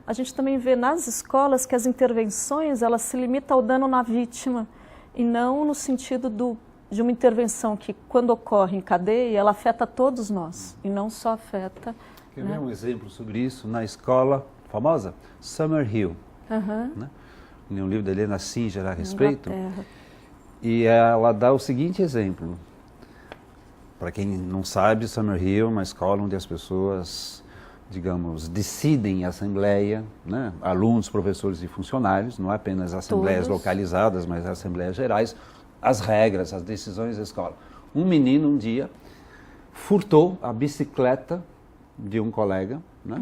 a gente também vê nas escolas que as intervenções, elas se limitam ao dano na vítima e não no sentido de uma intervenção que, quando ocorre em cadeia, ela afeta todos nós e não só afeta... Quer ver um exemplo sobre isso? Na escola famosa, Summerhill, né? Em um livro da Helena Singer a respeito. E ela dá o seguinte exemplo. Para quem não sabe, Summerhill é uma escola onde as pessoas, digamos, decidem em assembleia, né? Alunos, professores e funcionários, não é apenas assembleias localizadas, mas assembleias gerais, as regras, as decisões da escola. Um menino, um dia, furtou a bicicleta de um colega, né?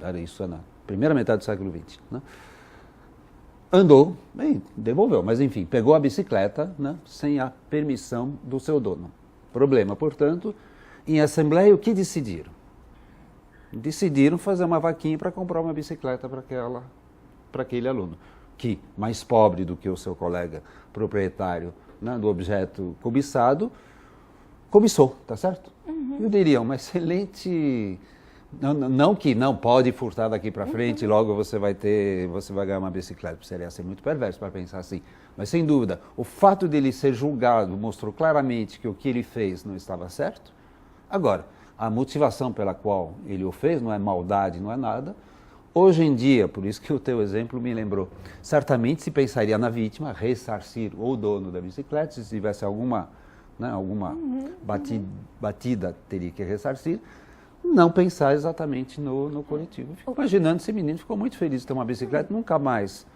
Era isso na primeira metade do século XX, né? Andou e devolveu, mas enfim, pegou a bicicleta, né? Sem a permissão do seu dono. Problema, portanto, em assembleia o que decidiram? Decidiram fazer uma vaquinha para comprar uma bicicleta para aquele aluno, que, mais pobre do que o seu colega proprietário, né, do objeto cobiçado, cobiçou, tá certo? Eu diria, uma excelente... Não que não pode furtar daqui para frente, logo você vai ganhar uma bicicleta, seria ser muito perverso para pensar assim. Mas sem dúvida, o fato dele ser julgado mostrou claramente que o que ele fez não estava certo. Agora, a motivação pela qual ele o fez não é maldade, não é nada. Hoje em dia, por isso que o teu exemplo me lembrou, certamente se pensaria na vítima, ressarcir o dono da bicicleta, se tivesse alguma batida, teria que ressarcir, não pensar exatamente no coletivo. Fico imaginando, esse menino ficou muito feliz de ter uma bicicleta, nunca mais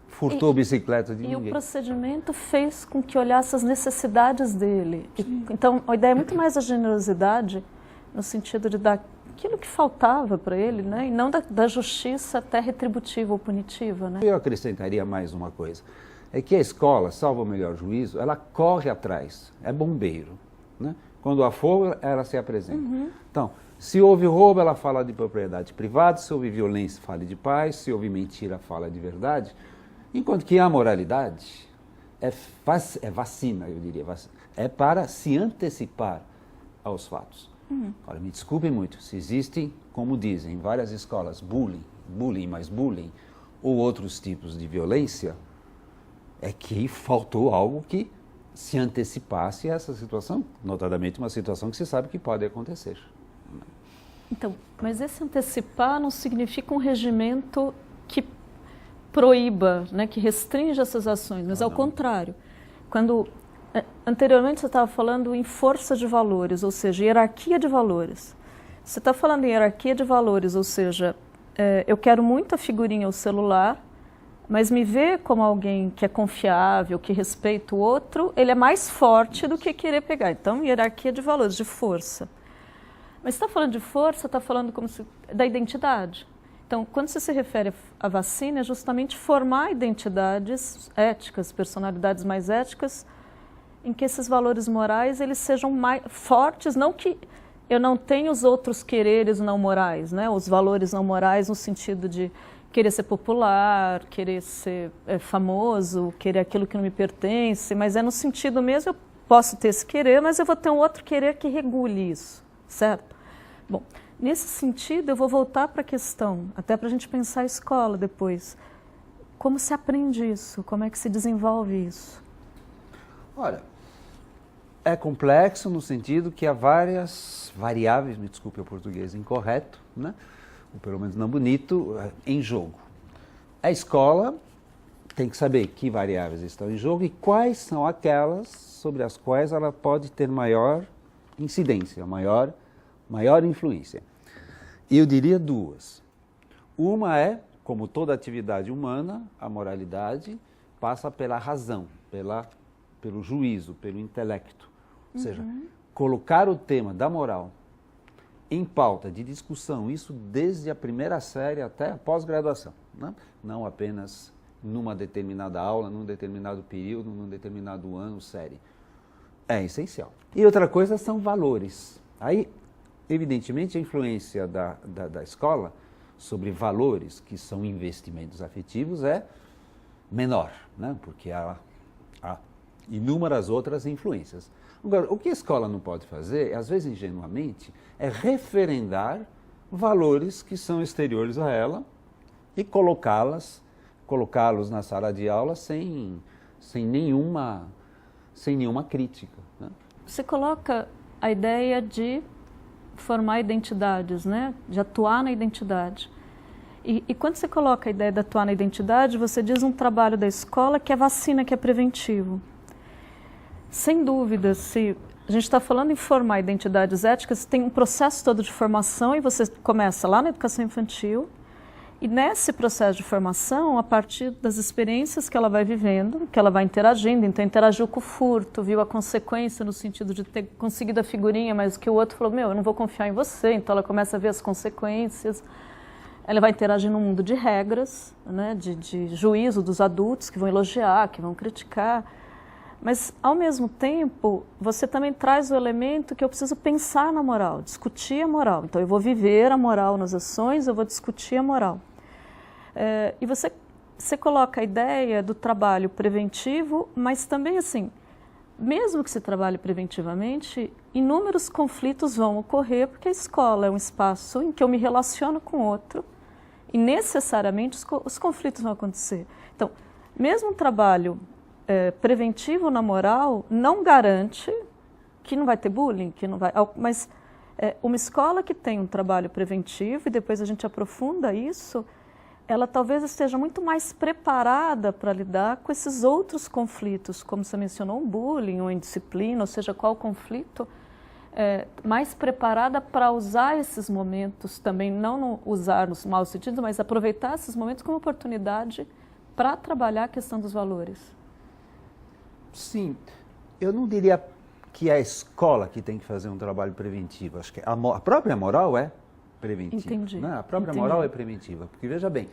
furtou bicicleta de ninguém. E o procedimento fez com que olhasse as necessidades dele. Então, a ideia é muito mais a generosidade, no sentido de dar aquilo que faltava para ele, né? E não da justiça até retributiva ou punitiva, né? Eu acrescentaria mais uma coisa, é que a escola, salvo o melhor juízo, ela corre atrás, é bombeiro, né? Quando há fogo, ela se apresenta. Então, se houve roubo, ela fala de propriedade privada, se houve violência, fala de paz, se houve mentira, fala de verdade, enquanto que a moralidade é vacina, eu diria, é para se antecipar aos fatos. Olha, me desculpem muito, se existem, como dizem, em várias escolas, bullying, ou outros tipos de violência, é que faltou algo que se antecipasse a essa situação, notadamente uma situação que se sabe que pode acontecer. Então, mas esse antecipar não significa um regimento que proíba, né, que restringe essas ações, mas ao contrário. Quando anteriormente você estava falando em força de valores, ou seja, hierarquia de valores. Você está falando em hierarquia de valores, ou seja, eu quero muito a figurinha ou celular, mas me ver como alguém que é confiável, que respeita o outro, ele é mais forte do que querer pegar. Então, hierarquia de valores, de força. Mas está falando de força, está falando da identidade. Então, quando você se refere à vacina, é justamente formar identidades éticas, personalidades mais éticas, em que esses valores morais eles sejam mais fortes, não que eu não tenha os outros quereres não morais, né? Os valores não morais no sentido de querer ser popular, querer ser famoso, querer aquilo que não me pertence, mas é no sentido mesmo, eu posso ter esse querer, mas eu vou ter um outro querer que regule isso, certo? Bom, nesse sentido eu vou voltar para a questão, até para a gente pensar a escola depois. Como se aprende isso? Como é que se desenvolve isso? Olha, é complexo no sentido que há várias variáveis, me desculpe o português incorreto, né? Ou pelo menos não bonito, em jogo. A escola tem que saber que variáveis estão em jogo e quais são aquelas sobre as quais ela pode ter maior incidência, maior influência. E eu diria duas. Uma é, como toda atividade humana, a moralidade passa pela razão, pelo juízo, pelo intelecto. Ou seja, colocar o tema da moral em pauta de discussão, isso desde a primeira série até a pós-graduação, né? Não apenas numa determinada aula, num determinado período, num determinado ano, série. É essencial. E outra coisa são valores. Aí, evidentemente, a influência da escola sobre valores, que são investimentos afetivos, é menor, né? Porque há inúmeras outras influências. Agora, o que a escola não pode fazer, às vezes ingenuamente, é referendar valores que são exteriores a ela e colocá-los na sala de aula sem nenhuma crítica, né? Você coloca a ideia de formar identidades, né? De atuar na identidade. E quando você coloca a ideia de atuar na identidade, você diz um trabalho da escola que é vacina, que é preventivo. Sem dúvida, se a gente está falando em formar identidades éticas, tem um processo todo de formação e você começa lá na educação infantil. E nesse processo de formação, a partir das experiências que ela vai vivendo, que ela vai interagindo, então interagiu com o furto, viu a consequência no sentido de ter conseguido a figurinha, mas que o outro falou, eu não vou confiar em você, então ela começa a ver as consequências. Ela vai interagir num mundo de regras, né, de juízo dos adultos que vão elogiar, que vão criticar. Mas, ao mesmo tempo, você também traz o elemento que eu preciso pensar na moral, discutir a moral. Então, eu vou viver a moral nas ações, eu vou discutir a moral. E você coloca a ideia do trabalho preventivo, mas também, assim, mesmo que se trabalhe preventivamente, inúmeros conflitos vão ocorrer, porque a escola é um espaço em que eu me relaciono com outro, e necessariamente os conflitos vão acontecer. Então, mesmo um trabalho preventivo na moral não garante que não vai ter bullying, que não vai, mas uma escola que tem um trabalho preventivo, e depois a gente aprofunda isso, ela talvez esteja muito mais preparada para lidar com esses outros conflitos, como você mencionou, um bullying, ou indisciplina, ou seja, qual conflito, mais preparada para usar esses momentos também, não usar nos maus sentidos, mas aproveitar esses momentos como oportunidade para trabalhar a questão dos valores. Sim, eu não diria que é a escola que tem que fazer um trabalho preventivo. Acho que a própria moral é preventiva. Entendi. Né? A própria moral é preventiva. Porque, veja bem,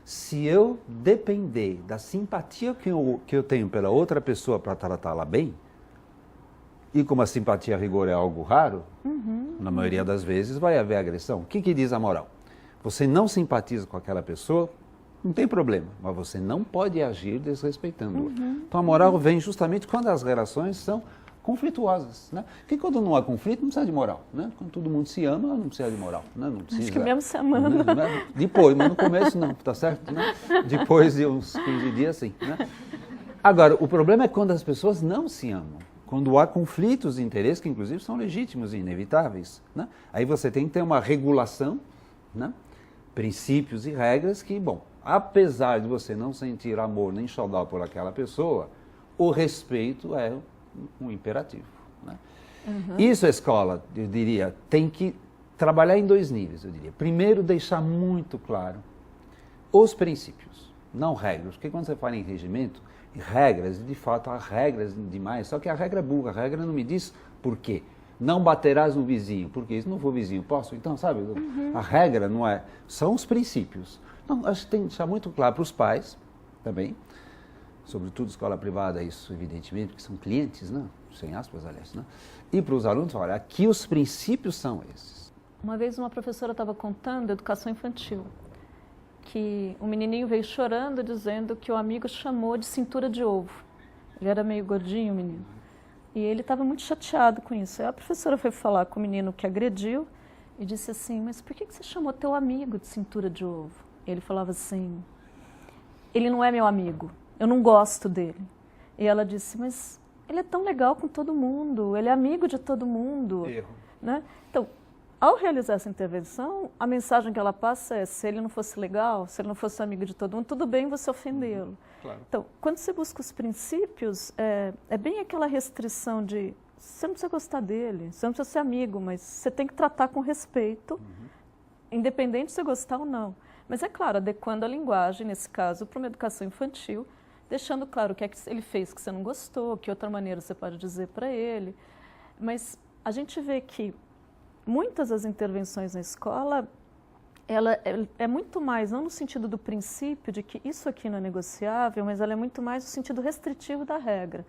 se eu depender da simpatia que eu tenho pela outra pessoa para tratá-la bem, e como a simpatia a rigor é algo raro, na maioria das vezes vai haver agressão. O que diz a moral? Você não simpatiza com aquela pessoa, não tem problema, mas você não pode agir desrespeitando-a. Então a moral vem justamente quando as relações são conflituosas, né? Porque quando não há conflito, não precisa de moral, né? Quando todo mundo se ama, não precisa de moral, né? Não precisa, acho que mesmo se amando. Né? Depois, mas no começo não, tá certo? Né? Depois de uns 15 dias, sim. Né? Agora, o problema é quando as pessoas não se amam. Quando há conflitos de interesse, que inclusive são legítimos e inevitáveis, né? Aí você tem que ter uma regulação, né? Princípios e regras que, bom, apesar de você não sentir amor nem saudade por aquela pessoa, o respeito é um imperativo, né? Isso a escola, eu diria, tem que trabalhar em 2 níveis, eu diria. Primeiro, deixar muito claro os princípios, não regras, porque quando você fala em regimento, regras, de fato há regras demais, só que a regra é burra, a regra não me diz por quê. Não baterás no vizinho, porque se não for vizinho, posso? Então, sabe, a regra não é, são os princípios. Então, acho que tem que deixar muito claro para os pais também, sobretudo escola privada, isso evidentemente, porque são clientes, né? Sem aspas, aliás, né? E para os alunos, olha, aqui os princípios são esses. Uma vez uma professora estava contando educação infantil, que um menininho veio chorando, dizendo que o amigo chamou de cintura de ovo. Ele era meio gordinho, o menino. E ele estava muito chateado com isso. Aí a professora foi falar com o menino que agrediu e disse assim, mas por que você chamou teu amigo de cintura de ovo? Ele falava assim, ele não é meu amigo, eu não gosto dele. E ela disse, mas ele é tão legal com todo mundo, ele é amigo de todo mundo. Erro. Né? Então, ao realizar essa intervenção, a mensagem que ela passa é, se ele não fosse legal, se ele não fosse amigo de todo mundo, tudo bem você ofendê-lo. Claro. Então, quando você busca os princípios, é bem aquela restrição de, você não precisa gostar dele, você não precisa ser amigo, mas você tem que tratar com respeito, independente de você gostar ou não. Mas é claro, adequando a linguagem, nesse caso, para uma educação infantil, deixando claro o que é que ele fez que você não gostou, que outra maneira você pode dizer para ele. Mas a gente vê que muitas das intervenções na escola, ela é muito mais, não no sentido do princípio de que isso aqui não é negociável, mas ela é muito mais no sentido restritivo da regra,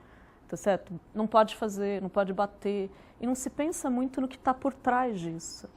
tá certo? Não pode fazer, não pode bater, e não se pensa muito no que está por trás disso.